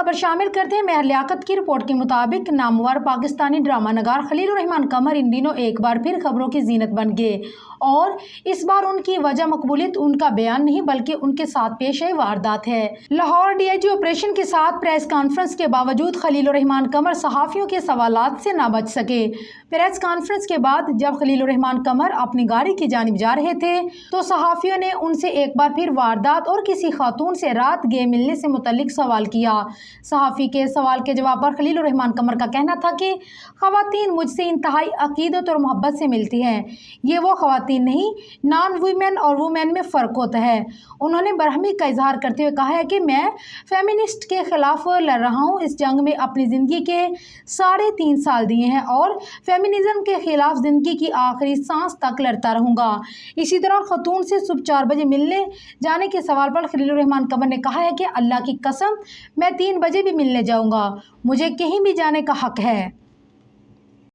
खबर शामिल करते हैं। मेहर लियाकत की रिपोर्ट के मुताबिक नामवर पाकिस्तानी ड्रामा नगार खलीलुर-रहमान कमर इन दिनों एक बार फिर खबरों की जीनत बन गए और इस बार उनकी वजह मकबूलियत उनका बयान नहीं बल्कि उनके साथ पेश आई वारदात है। लाहौर डीआईजी ऑपरेशन के साथ प्रेस कॉन्फ्रेंस के बावजूद खलीलुर-रहमान कमर सहाफ़ियों के सवालात से ना बच सके। प्रेस कॉन्फ्रेंस के बाद जब खलीलुर-रहमान कमर अपनी गाड़ी की जानिब जा रहे थे तो सहाफ़ियों ने उनसे एक बार फिर वारदात और किसी खातून से रात गए मिलने से मुतल्लिक सवाल किया। सहाफ़ी के सवाल के जवाब पर खलीलुर-रहमान कमर का कहना था कि ख़वातीन मुझसे इंतहाई अक़ीदत और मोहब्बत से मिलती हैं। ये वो ख़वातीन नहीं, नॉन वुमेन और वुमेन में फ़र्क होता है। उन्होंने बरहमी का इजहार करते हुए कहा है कि मैं फेमिनिस्ट के ख़िलाफ़ लड़ रहा हूँ। इस जंग में अपनी ज़िंदगी के 3.5 साल दिए हैं और फेमिनिज़म के ख़िलाफ़ ज़िंदगी की आखिरी सांस तक लड़ता रहूँगा। इसी तरह खतून से सुबह 4 बजे मिलने जाने के सवाल पर खलीलुर-रहमान कमर ने कहा है कि अल्लाह की कसम मैं 3 बजे भी मिलने जाऊँगा, मुझे कहीं भी जाने का हक़ है।